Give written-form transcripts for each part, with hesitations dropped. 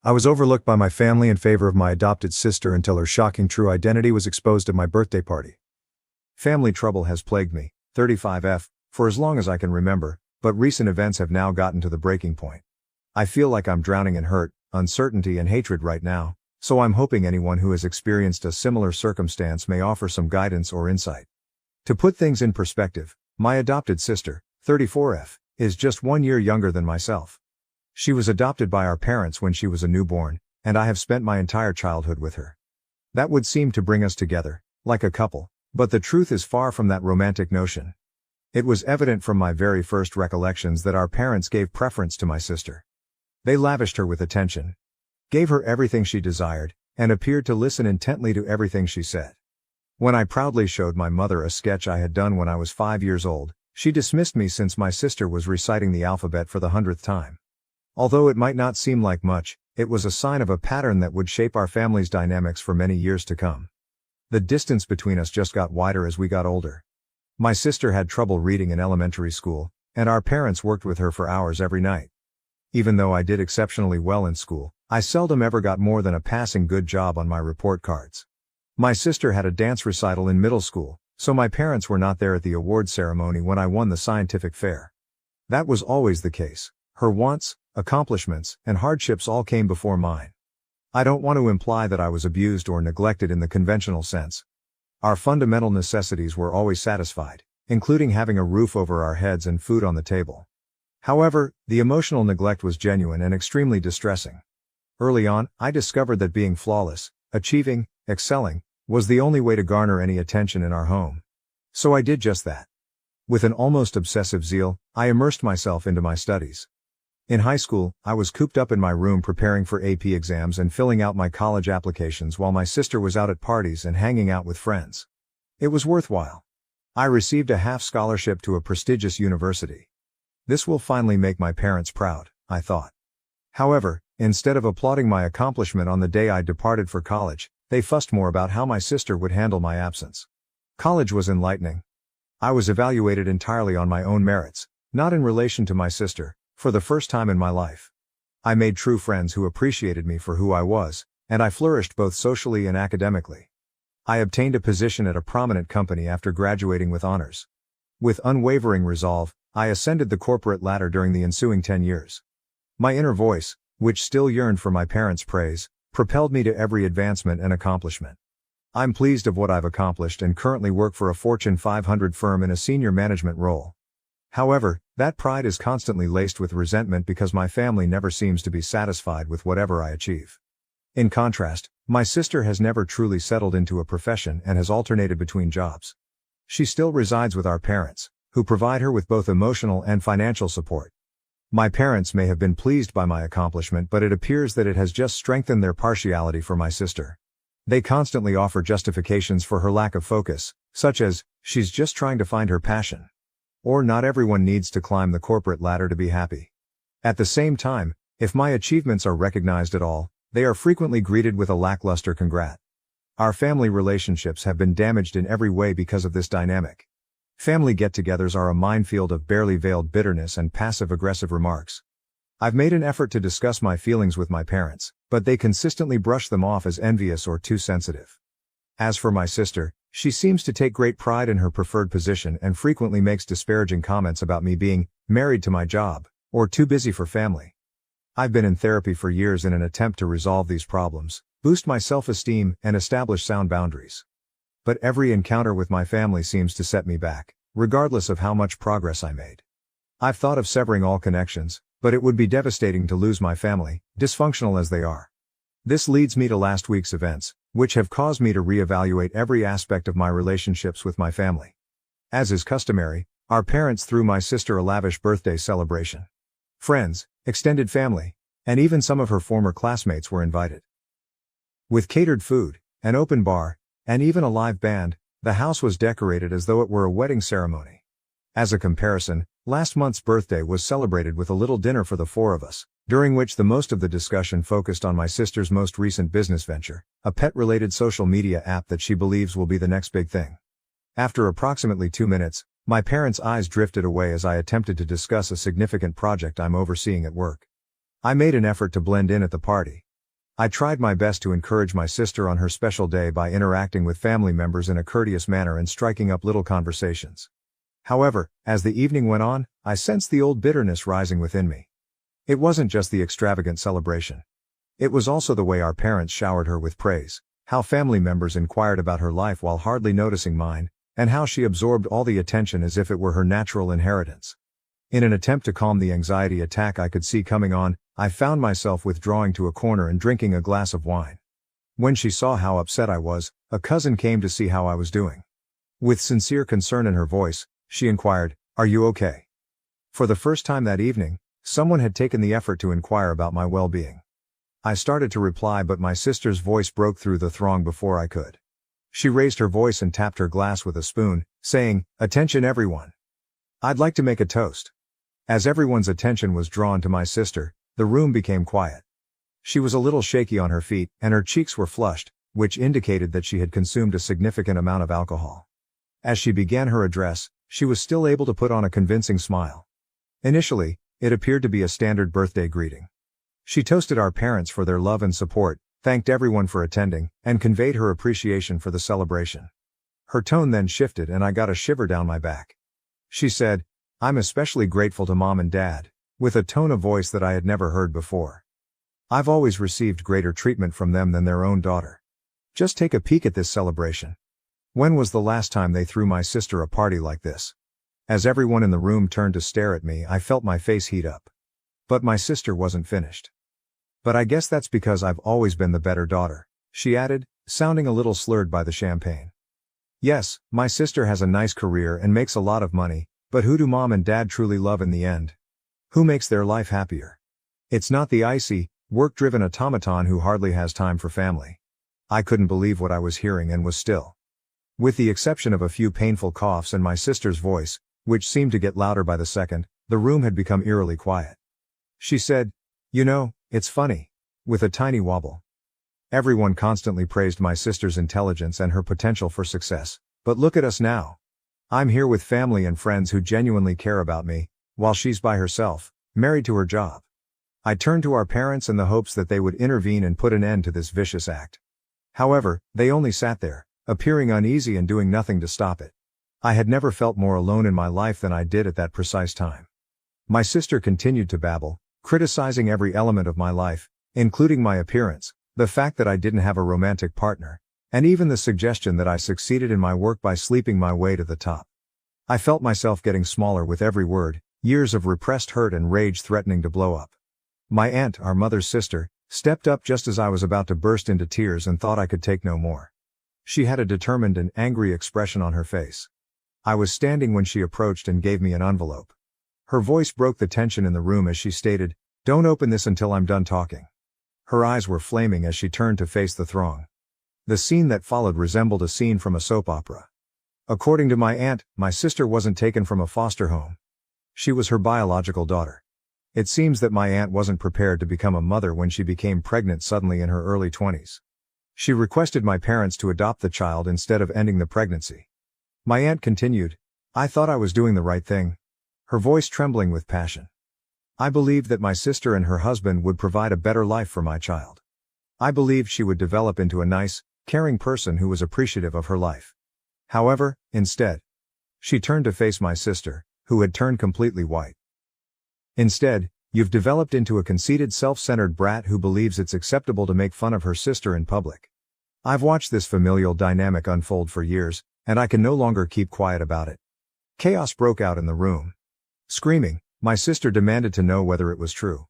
I was overlooked by my family in favor of my adopted sister until her shocking true identity was exposed at my birthday party. Family trouble has plagued me, 35F, for as long as I can remember, but recent events have now gotten to the breaking point. I feel like I'm drowning in hurt, uncertainty and hatred right now, so I'm hoping anyone who has experienced a similar circumstance may offer some guidance or insight. To put things in perspective, my adopted sister, 34F, is just 1 year younger than myself. She was adopted by our parents when she was a newborn, and I have spent my entire childhood with her. That would seem to bring us together, like a couple, but the truth is far from that romantic notion. It was evident from my very first recollections that our parents gave preference to my sister. They lavished her with attention, gave her everything she desired, and appeared to listen intently to everything she said. When I proudly showed my mother a sketch I had done when I was 5 years old, she dismissed me since my sister was reciting the alphabet for the 100th time. Although it might not seem like much, it was a sign of a pattern that would shape our family's dynamics for many years to come. The distance between us just got wider as we got older. My sister had trouble reading in elementary school, and our parents worked with her for hours every night. Even though I did exceptionally well in school, I seldom ever got more than a passing good job on my report cards. My sister had a dance recital in middle school, so my parents were not there at the award ceremony when I won the scientific fair. That was always the case. Her wants, accomplishments, and hardships all came before mine. I don't want to imply that I was abused or neglected in the conventional sense. Our fundamental necessities were always satisfied, including having a roof over our heads and food on the table. However, the emotional neglect was genuine and extremely distressing. Early on, I discovered that being flawless, achieving, excelling, was the only way to garner any attention in our home. So I did just that. With an almost obsessive zeal, I immersed myself into my studies. In high school, I was cooped up in my room preparing for AP exams and filling out my college applications while my sister was out at parties and hanging out with friends. It was worthwhile. I received a half scholarship to a prestigious university. This will finally make my parents proud, I thought. However, instead of applauding my accomplishment on the day I departed for college, they fussed more about how my sister would handle my absence. College was enlightening. I was evaluated entirely on my own merits, not in relation to my sister. For the first time in my life, I made true friends who appreciated me for who I was, and I flourished both socially and academically. I obtained a position at a prominent company after graduating with honors. With unwavering resolve, I ascended the corporate ladder during the ensuing 10 years. My inner voice, which still yearned for my parents' praise, propelled me to every advancement and accomplishment. I'm pleased of what I've accomplished and currently work for a Fortune 500 firm in a senior management role. However, that pride is constantly laced with resentment because my family never seems to be satisfied with whatever I achieve. In contrast, my sister has never truly settled into a profession and has alternated between jobs. She still resides with our parents, who provide her with both emotional and financial support. My parents may have been pleased by my accomplishment, but it appears that it has just strengthened their partiality for my sister. They constantly offer justifications for her lack of focus, such as, she's just trying to find her passion. Or not everyone needs to climb the corporate ladder to be happy. At the same time, if my achievements are recognized at all, they are frequently greeted with a lackluster congrat. Our family relationships have been damaged in every way because of this dynamic. Family get-togethers are a minefield of barely veiled bitterness and passive-aggressive remarks. I've made an effort to discuss my feelings with my parents, but they consistently brush them off as envious or too sensitive. As for my sister, she seems to take great pride in her preferred position and frequently makes disparaging comments about me being married to my job, or too busy for family. I've been in therapy for years in an attempt to resolve these problems, boost my self-esteem, and establish sound boundaries. But every encounter with my family seems to set me back, regardless of how much progress I made. I've thought of severing all connections, but it would be devastating to lose my family, dysfunctional as they are. This leads me to last week's events, which have caused me to reevaluate every aspect of my relationships with my family. As is customary, our parents threw my sister a lavish birthday celebration. Friends, extended family, and even some of her former classmates were invited. With catered food, an open bar, and even a live band, the house was decorated as though it were a wedding ceremony. As a comparison, last month's birthday was celebrated with a little dinner for the four of us, during which the most of the discussion focused on my sister's most recent business venture, a pet-related social media app that she believes will be the next big thing. After approximately 2 minutes, my parents' eyes drifted away as I attempted to discuss a significant project I'm overseeing at work. I made an effort to blend in at the party, I tried my best to encourage my sister on her special day by interacting with family members in a courteous manner and striking up little conversations. However, as the evening went on, I sensed the old bitterness rising within me. It wasn't just the extravagant celebration. It was also the way our parents showered her with praise, how family members inquired about her life while hardly noticing mine, and how she absorbed all the attention as if it were her natural inheritance. In an attempt to calm the anxiety attack I could see coming on, I found myself withdrawing to a corner and drinking a glass of wine. When she saw how upset I was, a cousin came to see how I was doing. With sincere concern in her voice, she inquired, "Are you okay?" For the first time that evening, someone had taken the effort to inquire about my well-being. I started to reply, but my sister's voice broke through the throng before I could. She raised her voice and tapped her glass with a spoon, saying, "Attention everyone. I'd like to make a toast." As everyone's attention was drawn to my sister, the room became quiet. She was a little shaky on her feet, and her cheeks were flushed, which indicated that she had consumed a significant amount of alcohol. As she began her address, she was still able to put on a convincing smile. Initially, it appeared to be a standard birthday greeting. She toasted our parents for their love and support, thanked everyone for attending, and conveyed her appreciation for the celebration. Her tone then shifted and I got a shiver down my back. She said, "I'm especially grateful to Mom and Dad," with a tone of voice that I had never heard before. I've always received greater treatment from them than their own daughter. Just take a peek at this celebration. When was the last time they threw my sister a party like this? As everyone in the room turned to stare at me, I felt my face heat up. But my sister wasn't finished. "But I guess that's because I've always been the better daughter," she added, sounding a little slurred by the champagne. "Yes, my sister has a nice career and makes a lot of money, but who do Mom and Dad truly love in the end? Who makes their life happier? It's not the icy, work-driven automaton who hardly has time for family." I couldn't believe what I was hearing and was still. With the exception of a few painful coughs and my sister's voice, which seemed to get louder by the second, the room had become eerily quiet. She said, "You know, it's funny," with a tiny wobble. Everyone constantly praised my sister's intelligence and her potential for success, but look at us now. I'm here with family and friends who genuinely care about me, while she's by herself, married to her job. I turned to our parents in the hopes that they would intervene and put an end to this vicious act. However, they only sat there, appearing uneasy and doing nothing to stop it. I had never felt more alone in my life than I did at that precise time. My sister continued to babble, criticizing every element of my life, including my appearance, the fact that I didn't have a romantic partner, and even the suggestion that I succeeded in my work by sleeping my way to the top. I felt myself getting smaller with every word, years of repressed hurt and rage threatening to blow up. My aunt, our mother's sister, stepped up just as I was about to burst into tears and thought I could take no more. She had a determined and angry expression on her face. I was standing when she approached and gave me an envelope. Her voice broke the tension in the room as she stated, "Don't open this until I'm done talking." Her eyes were flaming as she turned to face the throng. The scene that followed resembled a scene from a soap opera. According to my aunt, my sister wasn't taken from a foster home. She was her biological daughter. It seems that my aunt wasn't prepared to become a mother when she became pregnant suddenly in her early 20s. She requested my parents to adopt the child instead of ending the pregnancy. My aunt continued, "I thought I was doing the right thing," her voice trembling with passion. "I believed that my sister and her husband would provide a better life for my child. I believed she would develop into a nice, caring person who was appreciative of her life. However, instead." She turned to face my sister, who had turned completely white. "Instead, you've developed into a conceited, self-centered brat who believes it's acceptable to make fun of her sister in public. I've watched this familial dynamic unfold for years, and I can no longer keep quiet about it." Chaos broke out in the room. Screaming, my sister demanded to know whether it was true.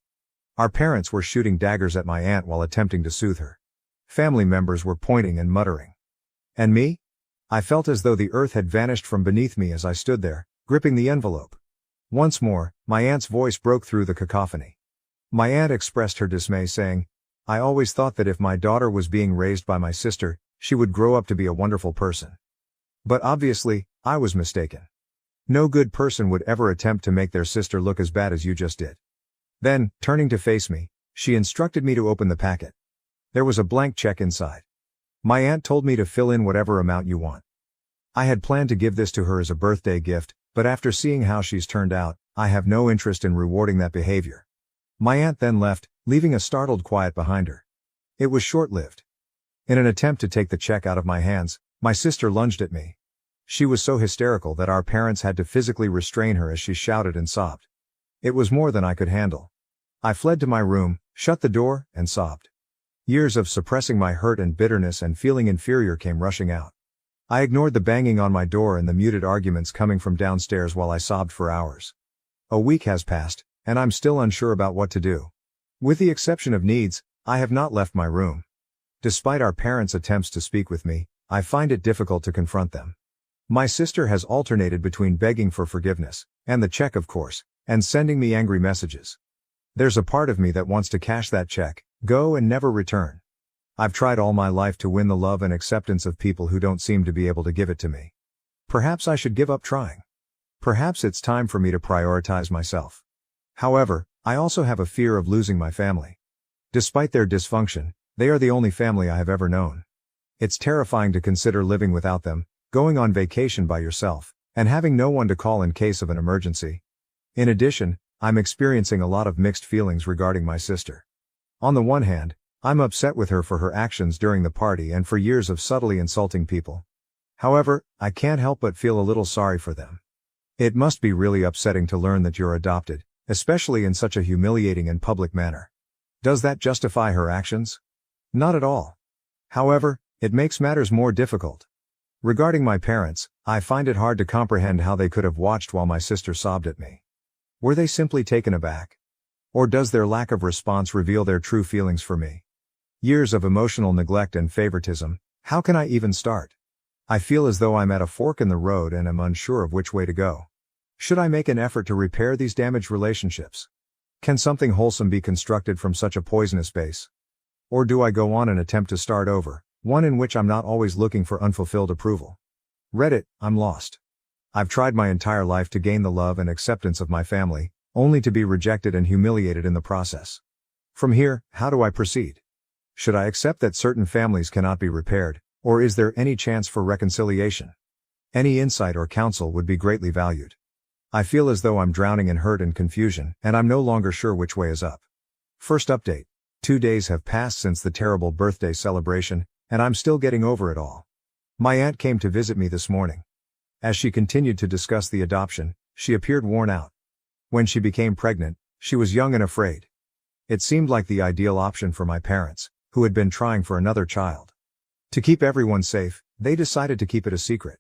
Our parents were shooting daggers at my aunt while attempting to soothe her. Family members were pointing and muttering. And me? I felt as though the earth had vanished from beneath me as I stood there, gripping the envelope. Once more, my aunt's voice broke through the cacophony. My aunt expressed her dismay, saying, "I always thought that if my daughter was being raised by my sister, she would grow up to be a wonderful person. But obviously, I was mistaken. No good person would ever attempt to make their sister look as bad as you just did." Then, turning to face me, she instructed me to open the packet. There was a blank check inside. My aunt told me to fill in whatever amount you want. I had planned to give this to her as a birthday gift, but after seeing how she's turned out, I have no interest in rewarding that behavior. My aunt then left, leaving a startled quiet behind her. It was short-lived. In an attempt to take the check out of my hands, my sister lunged at me. She was so hysterical that our parents had to physically restrain her as she shouted and sobbed. It was more than I could handle. I fled to my room, shut the door, and sobbed. Years of suppressing my hurt and bitterness and feeling inferior came rushing out. I ignored the banging on my door and the muted arguments coming from downstairs while I sobbed for hours. A week has passed, and I'm still unsure about what to do. With the exception of needs, I have not left my room. Despite our parents' attempts to speak with me, I find it difficult to confront them. My sister has alternated between begging for forgiveness, and the check of course, and sending me angry messages. There's a part of me that wants to cash that check, go and never return. I've tried all my life to win the love and acceptance of people who don't seem to be able to give it to me. Perhaps I should give up trying. Perhaps it's time for me to prioritize myself. However, I also have a fear of losing my family. Despite their dysfunction, they are the only family I have ever known. It's terrifying to consider living without them, going on vacation by yourself, and having no one to call in case of an emergency. In addition, I'm experiencing a lot of mixed feelings regarding my sister. On the one hand, I'm upset with her for her actions during the party and for years of subtly insulting people. However, I can't help but feel a little sorry for them. It must be really upsetting to learn that you're adopted, especially in such a humiliating and public manner. Does that justify her actions? Not at all. However, it makes matters more difficult. Regarding my parents, I find it hard to comprehend how they could have watched while my sister sobbed at me. Were they simply taken aback? Or does their lack of response reveal their true feelings for me? Years of emotional neglect and favoritism, how can I even start? I feel as though I'm at a fork in the road and am unsure of which way to go. Should I make an effort to repair these damaged relationships? Can something wholesome be constructed from such a poisonous base? Or do I go on and attempt to start over, one in which I'm not always looking for unfulfilled approval? Reddit, I'm lost. I've tried my entire life to gain the love and acceptance of my family, only to be rejected and humiliated in the process. From here, how do I proceed? Should I accept that certain families cannot be repaired, or is there any chance for reconciliation? Any insight or counsel would be greatly valued. I feel as though I'm drowning in hurt and confusion, and I'm no longer sure which way is up. First update. 2 days have passed since the terrible birthday celebration, and I'm still getting over it all. My aunt came to visit me this morning. As she continued to discuss the adoption, she appeared worn out. When she became pregnant, she was young and afraid. It seemed like the ideal option for my parents, who had been trying for another child. To keep everyone safe, they decided to keep it a secret.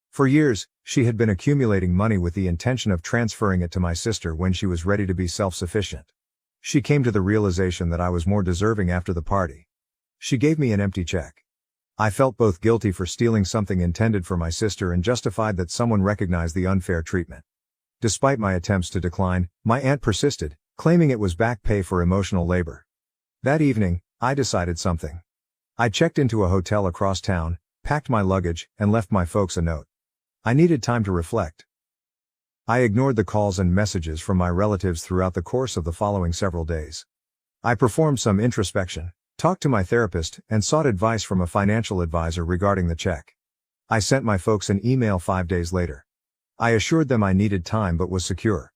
For years, she had been accumulating money with the intention of transferring it to my sister when she was ready to be self-sufficient. She came to the realization that I was more deserving after the party. She gave me an empty check. I felt both guilty for stealing something intended for my sister and justified that someone recognized the unfair treatment. Despite my attempts to decline, my aunt persisted, claiming it was back pay for emotional labor. That evening, I decided something. I checked into a hotel across town, packed my luggage, and left my folks a note. I needed time to reflect. I ignored the calls and messages from my relatives throughout the course of the following several days. I performed some introspection, talked to my therapist, and sought advice from a financial advisor regarding the check. I sent my folks an email 5 days later. I assured them I needed time but was secure.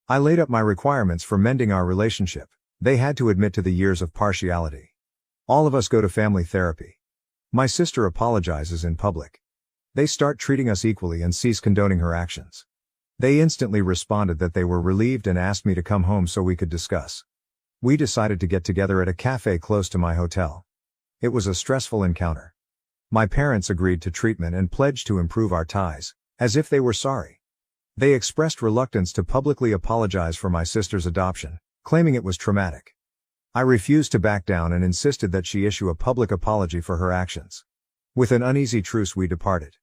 I laid up my requirements for mending our relationship. They had to admit to the years of partiality. All of us go to family therapy. My sister apologizes in public. They start treating us equally and cease condoning her actions. They instantly responded that they were relieved and asked me to come home so we could discuss. We decided to get together at a cafe close to my hotel. It was a stressful encounter. My parents agreed to treatment and pledged to improve our ties, as if they were sorry. They expressed reluctance to publicly apologize for my sister's adoption, claiming it was traumatic. I refused to back down and insisted that she issue a public apology for her actions. With an uneasy truce we departed.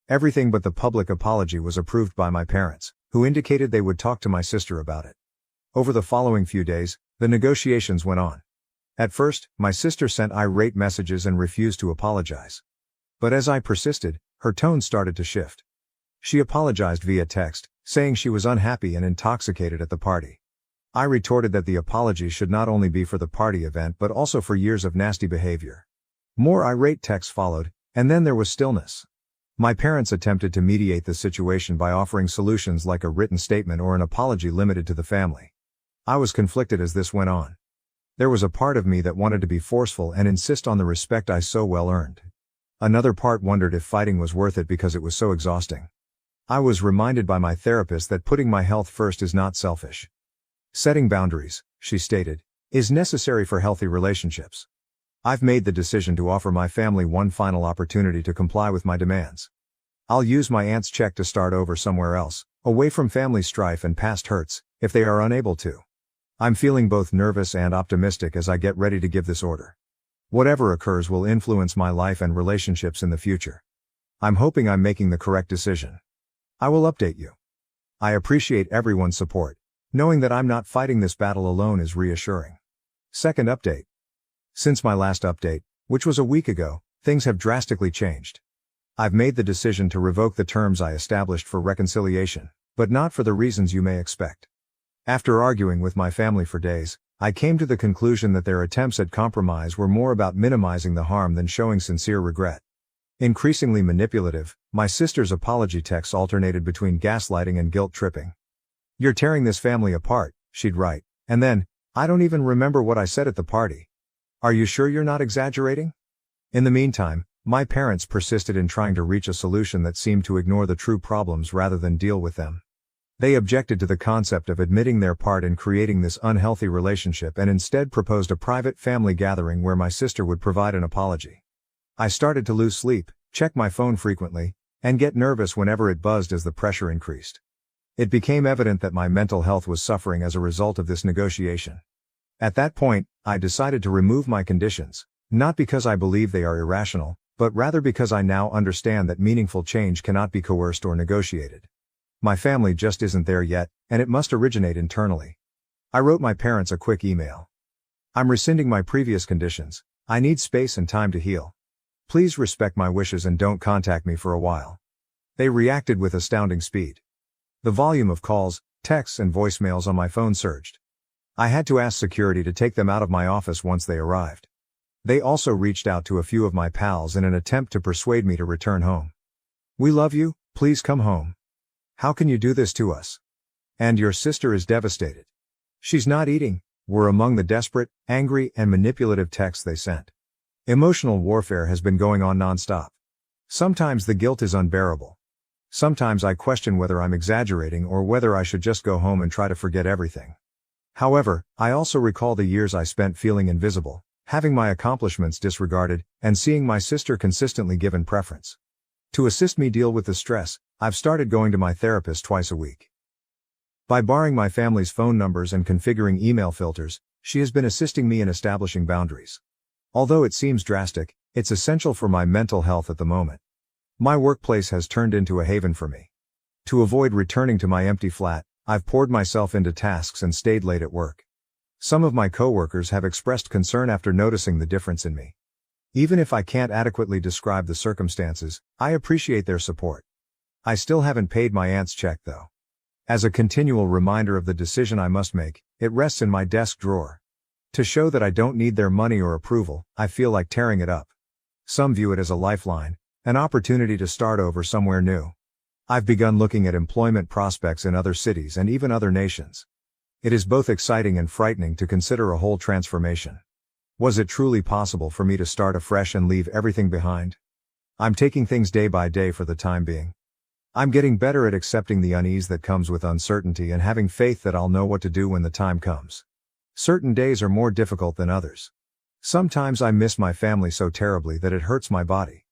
Everything but the public apology was approved by my parents, who indicated they would talk to my sister about it. Over the following few days, the negotiations went on. At first, my sister sent irate messages and refused to apologize. But as I persisted, her tone started to shift. She apologized via text, saying she was unhappy and intoxicated at the party. I retorted that the apology should not only be for the party event but also for years of nasty behavior. More irate texts followed, and then there was stillness. My parents attempted to mediate the situation by offering solutions like a written statement or an apology limited to the family. I was conflicted as this went on. There was a part of me that wanted to be forceful and insist on the respect I so well earned. Another part wondered if fighting was worth it because it was so exhausting. I was reminded by my therapist that putting my health first is not selfish. Setting boundaries, she stated, is necessary for healthy relationships. I've made the decision to offer my family one final opportunity to comply with my demands. I'll use my aunt's check to start over somewhere else, away from family strife and past hurts, if they are unable to. I'm feeling both nervous and optimistic as I get ready to give this order. Whatever occurs will influence my life and relationships in the future. I'm hoping I'm making the correct decision. I will update you. I appreciate everyone's support. Knowing that I'm not fighting this battle alone is reassuring. Second update. Since my last update, which was a week ago, things have drastically changed. I've made the decision to revoke the terms I established for reconciliation, but not for the reasons you may expect. After arguing with my family for days, I came to the conclusion that their attempts at compromise were more about minimizing the harm than showing sincere regret. Increasingly manipulative, my sister's apology texts alternated between gaslighting and guilt tripping. "You're tearing this family apart," she'd write, and then, "I don't even remember what I said at the party. Are you sure you're not exaggerating?" In the meantime, my parents persisted in trying to reach a solution that seemed to ignore the true problems rather than deal with them. They objected to the concept of admitting their part in creating this unhealthy relationship and instead proposed a private family gathering where my sister would provide an apology. I started to lose sleep, check my phone frequently, and get nervous whenever it buzzed as the pressure increased. It became evident that my mental health was suffering as a result of this negotiation. At that point, I decided to remove my conditions, not because I believe they are irrational, but rather because I now understand that meaningful change cannot be coerced or negotiated. My family just isn't there yet, and it must originate internally. I wrote my parents a quick email. "I'm rescinding my previous conditions. I need space and time to heal. Please respect my wishes and don't contact me for a while." They reacted with astounding speed. The volume of calls, texts, and voicemails on my phone surged. I had to ask security to take them out of my office once they arrived. They also reached out to a few of my pals in an attempt to persuade me to return home. "We love you, please come home. How can you do this to us? And your sister is devastated. She's not eating," were among the desperate, angry, and manipulative texts they sent. Emotional warfare has been going on nonstop. Sometimes the guilt is unbearable. Sometimes I question whether I'm exaggerating or whether I should just go home and try to forget everything. However, I also recall the years I spent feeling invisible, having my accomplishments disregarded, and seeing my sister consistently given preference. To assist me deal with the stress, I've started going to my therapist twice a week. By borrowing my family's phone numbers and configuring email filters, she has been assisting me in establishing boundaries. Although it seems drastic, it's essential for my mental health at the moment. My workplace has turned into a haven for me. To avoid returning to my empty flat, I've poured myself into tasks and stayed late at work. Some of my coworkers have expressed concern after noticing the difference in me. Even if I can't adequately describe the circumstances, I appreciate their support. I still haven't paid my aunt's check though. As a continual reminder of the decision I must make, it rests in my desk drawer. To show that I don't need their money or approval, I feel like tearing it up. Some view it as a lifeline, an opportunity to start over somewhere new. I've begun looking at employment prospects in other cities and even other nations. It is both exciting and frightening to consider a whole transformation. Was it truly possible for me to start afresh and leave everything behind? I'm taking things day by day for the time being. I'm getting better at accepting the unease that comes with uncertainty and having faith that I'll know what to do when the time comes. Certain days are more difficult than others. Sometimes I miss my family so terribly that it hurts my body.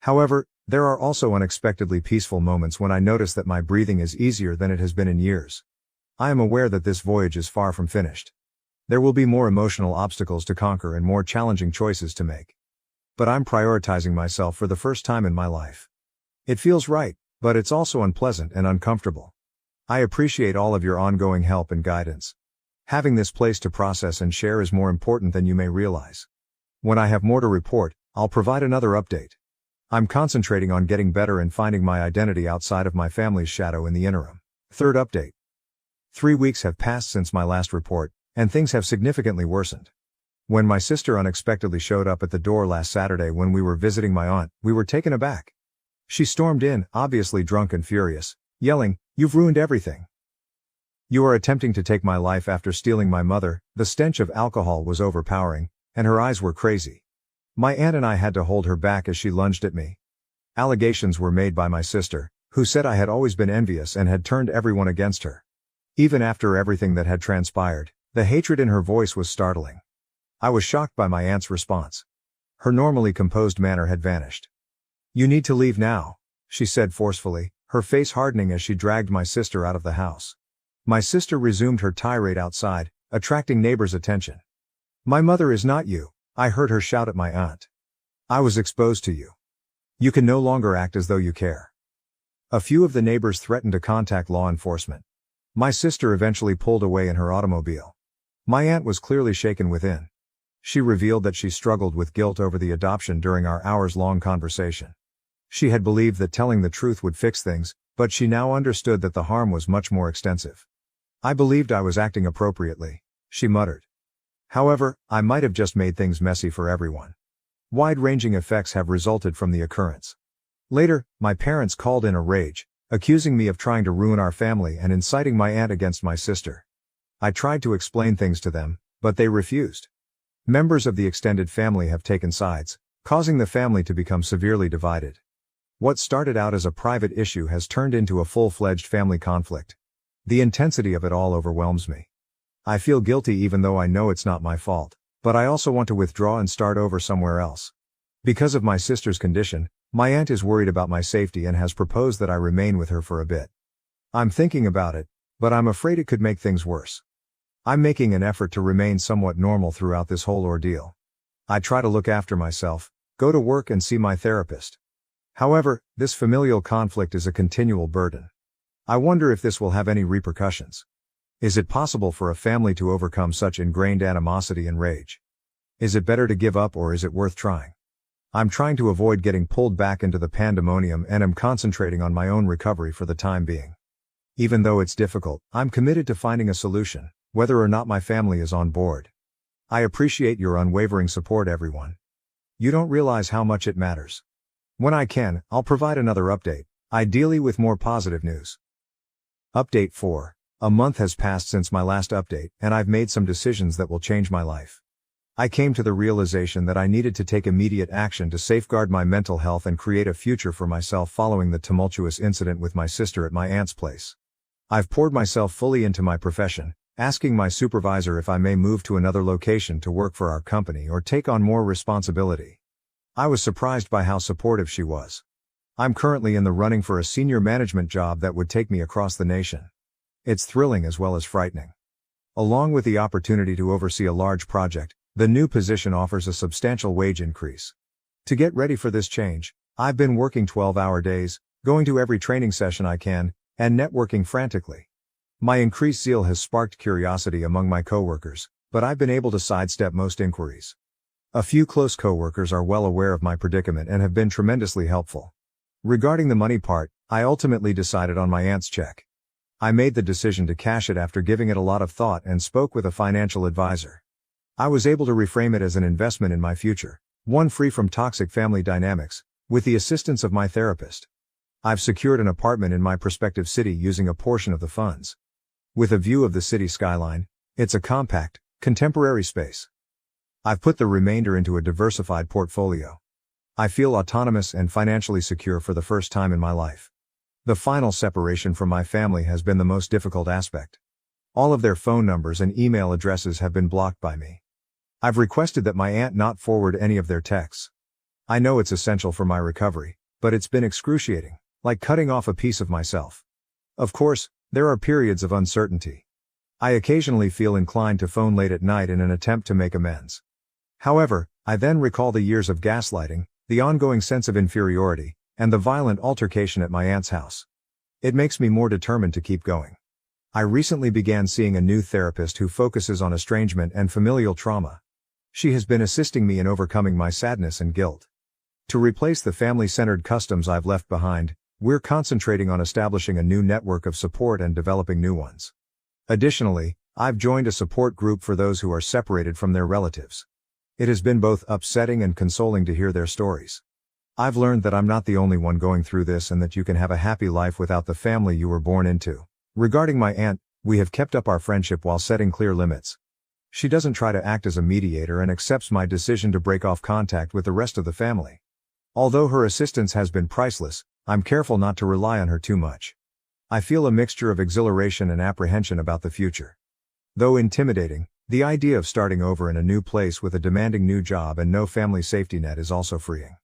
However, there are also unexpectedly peaceful moments when I notice that my breathing is easier than it has been in years. I am aware that this voyage is far from finished. There will be more emotional obstacles to conquer and more challenging choices to make. But I'm prioritizing myself for the first time in my life. It feels right, but it's also unpleasant and uncomfortable. I appreciate all of your ongoing help and guidance. Having this place to process and share is more important than you may realize. When I have more to report, I'll provide another update. I'm concentrating on getting better and finding my identity outside of my family's shadow in the interim. Third update. 3 weeks have passed since my last report, and things have significantly worsened. When my sister unexpectedly showed up at the door last Saturday when we were visiting my aunt, we were taken aback. She stormed in, obviously drunk and furious, yelling, "You've ruined everything." You are attempting to take my life after stealing my mother." The stench of alcohol was overpowering, and her eyes were crazy. My aunt and I had to hold her back as she lunged at me. Allegations were made by my sister, who said I had always been envious and had turned everyone against her. Even after everything that had transpired, the hatred in her voice was startling. I was shocked by my aunt's response. Her normally composed manner had vanished. "You need to leave now," she said forcefully, her face hardening as she dragged my sister out of the house. My sister resumed her tirade outside, attracting neighbors' attention. "My mother is not you," I heard her shout at my aunt. "I was exposed to you. You can no longer act as though you care." A few of the neighbors threatened to contact law enforcement. My sister eventually pulled away in her automobile. My aunt was clearly shaken within. She revealed that she struggled with guilt over the adoption during our hours-long conversation. She had believed that telling the truth would fix things, but she now understood that the harm was much more extensive. "I believed I was acting appropriately," she muttered. "However, I might have just made things messy for everyone. Wide-ranging effects have resulted from the occurrence." Later, my parents called in a rage, accusing me of trying to ruin our family and inciting my aunt against my sister. I tried to explain things to them, but they refused. Members of the extended family have taken sides, causing the family to become severely divided. What started out as a private issue has turned into a full-fledged family conflict. The intensity of it all overwhelms me. I feel guilty even though I know it's not my fault, but I also want to withdraw and start over somewhere else. Because of my sister's condition, my aunt is worried about my safety and has proposed that I remain with her for a bit. I'm thinking about it, but I'm afraid it could make things worse. I'm making an effort to remain somewhat normal throughout this whole ordeal. I try to look after myself, go to work and see my therapist. However, this familial conflict is a continual burden. I wonder if this will have any repercussions. Is it possible for a family to overcome such ingrained animosity and rage? Is it better to give up or is it worth trying? I'm trying to avoid getting pulled back into the pandemonium and am concentrating on my own recovery for the time being. Even though it's difficult, I'm committed to finding a solution, whether or not my family is on board. I appreciate your unwavering support, everyone. You don't realize how much it matters. When I can, I'll provide another update, ideally with more positive news. Update 4. A month has passed since my last update, and I've made some decisions that will change my life. I came to the realization that I needed to take immediate action to safeguard my mental health and create a future for myself following the tumultuous incident with my sister at my aunt's place. I've poured myself fully into my profession, asking my supervisor if I may move to another location to work for our company or take on more responsibility. I was surprised by how supportive she was. I'm currently in the running for a senior management job that would take me across the nation. It's thrilling as well as frightening. Along with the opportunity to oversee a large project, the new position offers a substantial wage increase. To get ready for this change, I've been working 12-hour days, going to every training session I can, and networking frantically. My increased zeal has sparked curiosity among my coworkers, but I've been able to sidestep most inquiries. A few close coworkers are well aware of my predicament and have been tremendously helpful. Regarding the money part, I ultimately decided on my aunt's check. I made the decision to cash it after giving it a lot of thought and spoke with a financial advisor. I was able to reframe it as an investment in my future, one free from toxic family dynamics, with the assistance of my therapist. I've secured an apartment in my prospective city using a portion of the funds. With a view of the city skyline, it's a compact, contemporary space. I've put the remainder into a diversified portfolio. I feel autonomous and financially secure for the first time in my life. The final separation from my family has been the most difficult aspect. All of their phone numbers and email addresses have been blocked by me. I've requested that my aunt not forward any of their texts. I know it's essential for my recovery, but it's been excruciating, like cutting off a piece of myself. Of course, there are periods of uncertainty. I occasionally feel inclined to phone late at night in an attempt to make amends. However, I then recall the years of gaslighting, the ongoing sense of inferiority, and the violent altercation at my aunt's house. It makes me more determined to keep going. I recently began seeing a new therapist who focuses on estrangement and familial trauma. She has been assisting me in overcoming my sadness and guilt. To replace the family-centered customs I've left behind, we're concentrating on establishing a new network of support and developing new ones. Additionally, I've joined a support group for those who are separated from their relatives. It has been both upsetting and consoling to hear their stories. I've learned that I'm not the only one going through this and that you can have a happy life without the family you were born into. Regarding my aunt, We have kept up our friendship while setting clear limits. She doesn't try to act as a mediator and accepts my decision to break off contact with the rest of the family. Although her assistance has been priceless, I'm careful not to rely on her too much. I feel a mixture of exhilaration and apprehension about the future. Though intimidating, the idea of starting over in a new place with a demanding new job and no family safety net is also freeing.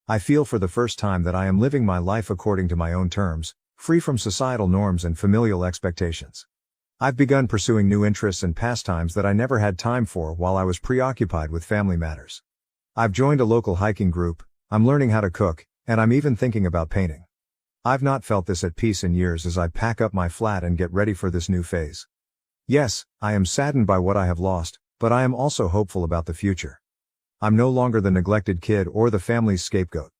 I feel for the first time that I am living my life according to my own terms, free from societal norms and familial expectations. I've begun pursuing new interests and pastimes that I never had time for while I was preoccupied with family matters. I've joined a local hiking group, I'm learning how to cook, and I'm even thinking about painting. I've not felt this at peace in years as I pack up my flat and get ready for this new phase. Yes, I am saddened by what I have lost, but I am also hopeful about the future. I'm no longer the neglected kid or the family's scapegoat.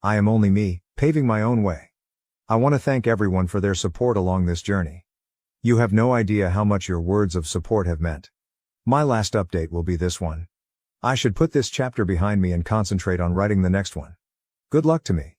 I am only me, paving my own way. I want to thank everyone for their support along this journey. You have no idea how much your words of support have meant. My last update will be this one. I should put this chapter behind me and concentrate on writing the next one. Good luck to me.